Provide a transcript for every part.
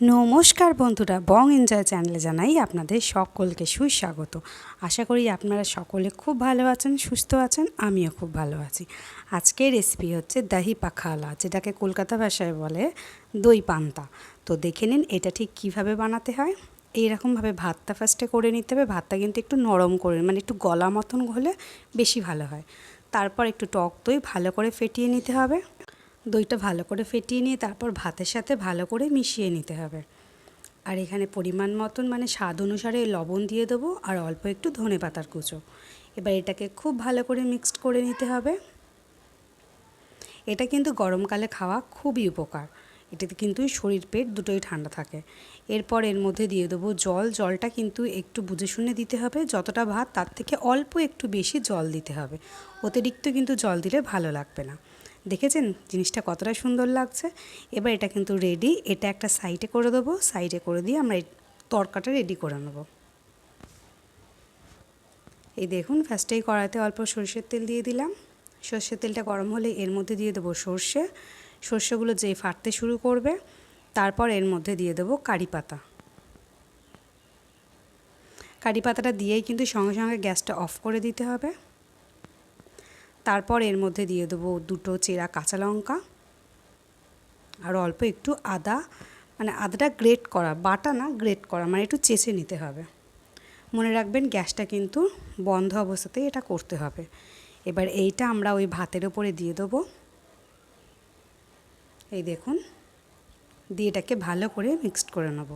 নমস্কার বন্ধুরা, বং এনজয় চ্যানেলে জানাই আপনাদের সকলকে সুস্বাগত। আশা করি আপনারা সকলে খুব ভালো আছেন, সুস্থ আছেন। আমিও খুব ভালো আছি। আজকের রেসিপি হচ্ছে দহি পাখালা, যেটাকে কলকাতা ভাষায় বলে দই পান্তা। তো দেখে নিন এটা ঠিক কিভাবে বানাতে হয়। এইরকমভাবে ভাতটা ফার্স্টে করে নিতে হবে। ভাতটা কিন্তু একটু নরম করে, মানে একটু গলা মতন হলে বেশি ভালো হয়। তারপর একটু টক দই ভালো করে ফেটিয়ে নিতে হবে। দইটা ভালো করে ফেটিয়ে নিয়ে তারপর ভাতের সাথে ভালো করে মিশিয়ে নিতে হবে। আর এখানে পরিমাণ মতন, মানে স্বাদ অনুসারে লবণ দিয়ে দেবো, আর অল্প একটু ধনেপাতার কুচো। এবার এটাকে খুব ভালো করে মিক্সড করে নিতে হবে। এটা কিন্তু গরমকালে খাওয়া খুবই উপকার। এটাতে কিন্তু শরীর পেট দুটোই ঠান্ডা থাকে। এরপর এর মধ্যে দিয়ে দেবো জল। জলটা কিন্তু একটু বুঝে শুনে দিতে হবে। যতটা ভাত তার থেকে অল্প একটু বেশি জল দিতে হবে। অতিরিক্ত কিন্তু জল দিলে ভালো লাগবে না। দেখেছেন জিনিসটা কতটা সুন্দর লাগছে। এবার এটা কিন্তু রেডি। এটা একটা সাইডে করে দেবো। সাইডে করে দিয়ে আমরা তড়কাটা রেডি করে নেব। এই দেখুন, ফার্স্টেই কড়াইতে অল্প সরষের তেল দিয়ে দিলাম। সরষের তেলটা গরম হলে এর মধ্যে দিয়ে দেবো সর্ষে। সর্ষেগুলো যেই ফাটতে শুরু করবে তারপর এর মধ্যে দিয়ে দেবো কারি পাতা। কারি পাতাটা দিয়েই কিন্তু সঙ্গে সঙ্গে গ্যাসটা অফ করে দিতে হবে। তারপর এর মধ্যে দিয়ে দেবো দুটো চেরা কাঁচা লঙ্কা আর অল্প একটু আদা, মানে আদাটা গ্রেট করা, বাটা না, গ্রেট করা, মানে একটু চেঁচে নিতে হবে। মনে রাখবেন গ্যাসটা কিন্তু বন্ধ অবস্থাতেই এটা করতে হবে। এবার এইটা আমরা ওই ভাতের ওপরে দিয়ে দেবো। এই দেখুন, দিয়ে এটাকে ভালো করে মিক্সড করে নেব।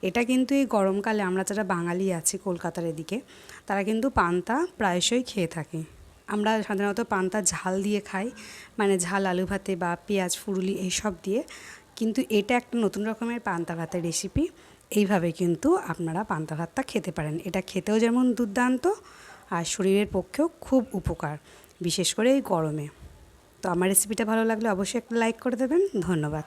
এটা কিন্তু এই গরমকালে আমরা যারা বাঙালি আছি কলকাতার এদিকে, তারা কিন্তু পান্তা প্রায়শই খেয়ে থাকি। আমরা সাধারণত পান্তা ঝাল দিয়ে খাই, মানে ঝাল আলু ভাতে বা পেঁয়াজ ফুরুলি এইসব দিয়ে। কিন্তু এটা একটা নতুন রকমের পান্তা ভাতের রেসিপি। এইভাবে কিন্তু আপনারা পান্তা ভাতটা খেতে পারেন। এটা খেতেও যেমন দুর্দান্ত, আর শরীরের পক্ষেও খুব উপকার, বিশেষ করে এই গরমে। তো আমার রেসিপিটা ভালো লাগলে অবশ্যই একটা লাইক করে দেবেন। ধন্যবাদ।